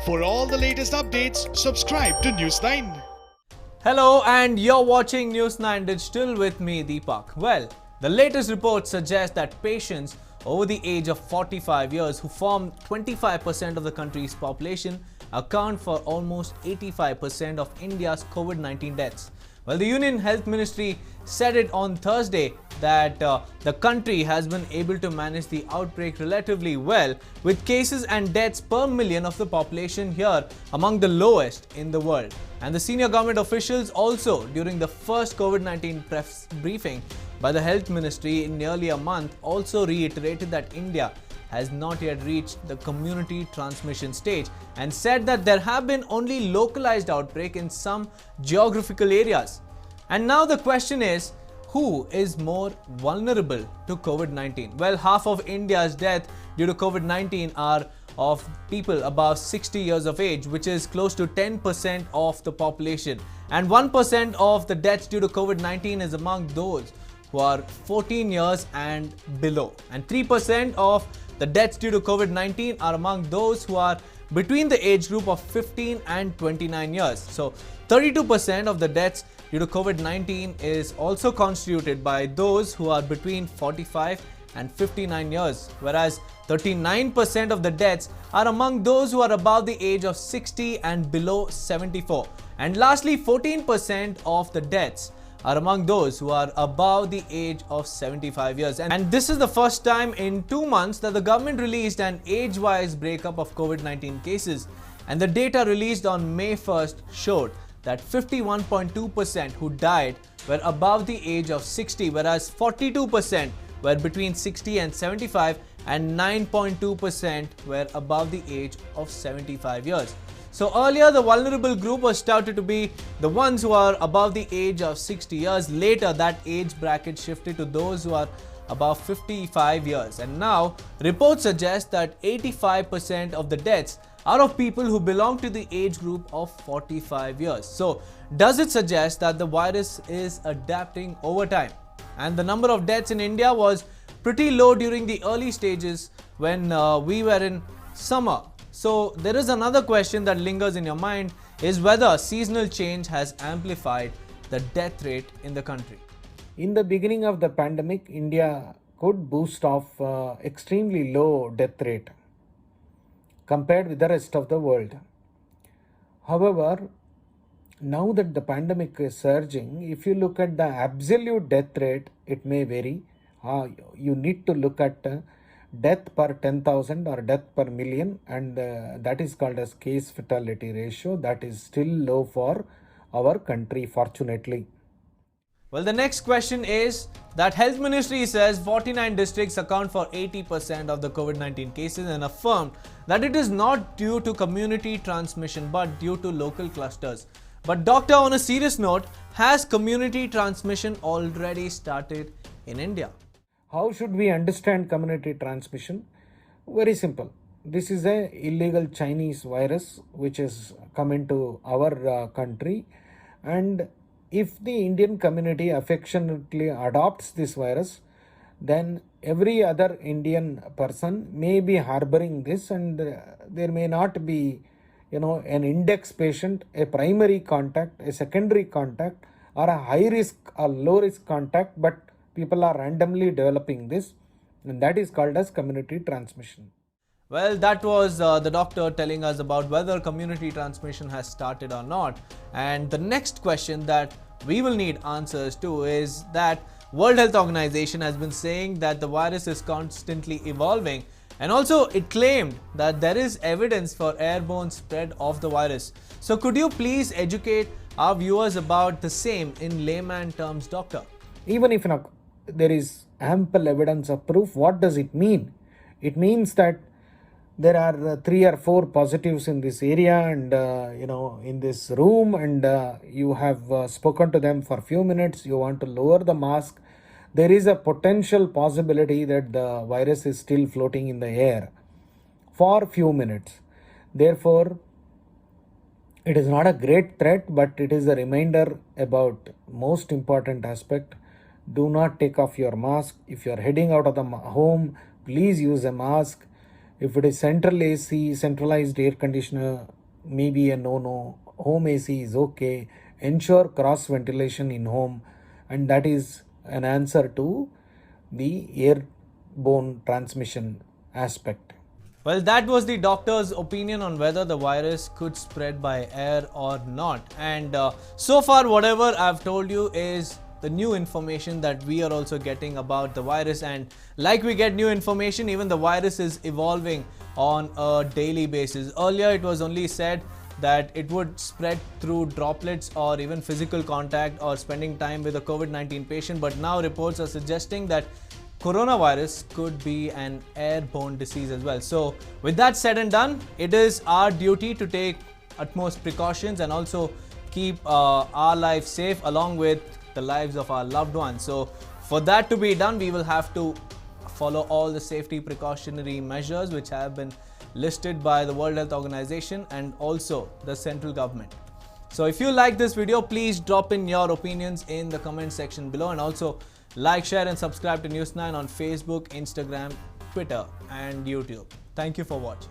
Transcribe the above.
For all the latest updates, subscribe to News9. Hello, and you're watching News 9 Digital with me, Deepak. Well, the latest reports suggest that patients over the age of 45 years, who form 25% of the country's population, account for almost 85% of India's COVID-19 deaths. Well, the Union Health Ministry said it on Thursday that the country has been able to manage the outbreak relatively well, with cases and deaths per million of the population here among the lowest in the world. And the senior government officials also, during the first COVID-19 press briefing by the Health Ministry in nearly a month, also reiterated that India has not yet reached the community transmission stage and said that there have been only localized outbreaks in some geographical areas. And now the question is, who is more vulnerable to COVID-19? Well, half of India's deaths due to COVID-19 are of people above 60 years of age, which is close to 10% of the population. And 1% of the deaths due to COVID-19 is among those who are 14 years and below. And 3% of the deaths due to COVID-19 are among those who are between the age group of 15 and 29 years. So 32% of the deaths due to COVID-19 is also constituted by those who are between 45 and 59 years, whereas 39% of the deaths are among those who are above the age of 60 and below 74. And lastly, 14% of the deaths are among those who are above the age of 75 years. And this is the first time in 2 months that the government released an age-wise breakup of COVID-19 cases. And the data released on May 1st showed that 51.2% who died were above the age of 60, whereas 42% were between 60 and 75, and 9.2% were above the age of 75 years. So earlier, the vulnerable group was touted to be the ones who are above the age of 60 years. Later, that age bracket shifted to those who are above 55 years. And now, reports suggest that 85% of the deaths are of people who belong to the age group of 45 years. So, does it suggest that the virus is adapting over time? And the number of deaths in India was pretty low during the early stages when we were in summer. So there is another question that lingers in your mind, is whether seasonal change has amplified the death rate in the country. In the beginning of the pandemic, India could boast of extremely low death rate compared with the rest of the world. However, now that the pandemic is surging, if you look at the absolute death rate, it may vary. You need to look at death per 10,000 or death per million, and that is called as case fatality ratio. That is still low for our country, fortunately. Well, the next question is that Health Ministry says 49 districts account for 80% of the COVID-19 cases and affirmed that it is not due to community transmission but due to local clusters. But doctor, on a serious note, has community transmission already started in India? How should we understand community transmission? Very simple. This is an illegal Chinese virus which has come into our country, and if the Indian community affectionately adopts this virus, then every other Indian person may be harboring this, and there may not be, an index patient, a primary contact, a secondary contact, or a high risk or low risk contact, but people are randomly developing this, and that is called as community transmission. Well, that was the doctor telling us about whether community transmission has started or not. And the next question that we will need answers to is that World Health Organization has been saying that the virus is constantly evolving, and also it claimed that there is evidence for airborne spread of the virus. So could you please educate our viewers about the same in layman terms, doctor? Even if there is ample evidence of proof, what does it mean? It means that there are 3 or 4 positives in this area and in this room, and you have spoken to them for a few minutes. You want to lower the mask. There is a potential possibility that the virus is still floating in the air for a few minutes. Therefore, it is not a great threat, but it is a reminder about most important aspect. Do not take off your mask. If you are heading out of the home, please use a mask. If it is central AC, centralized air conditioner, maybe a no. Home AC is okay. Ensure cross ventilation in home, and that is an answer to the airborne transmission aspect. Well, that was the doctor's opinion on whether the virus could spread by air or not. And so far, whatever I've told you is the new information that we are also getting about the virus. And like we get new information, even the virus is evolving on a daily basis. Earlier, it was only said that it would spread through droplets or even physical contact or spending time with a COVID-19 patient. But now reports are suggesting that coronavirus could be an airborne disease as well. So with that said and done, it is our duty to take utmost precautions and also keep our lives safe along with the lives of our loved ones. So for that to be done, we will have to follow all the safety precautionary measures which have been listed by the World Health Organization and also the central government. So if you like this video, please drop in your opinions in the comment section below, and also like, share and subscribe to News9 on Facebook, Instagram, Twitter and YouTube. Thank you for watching.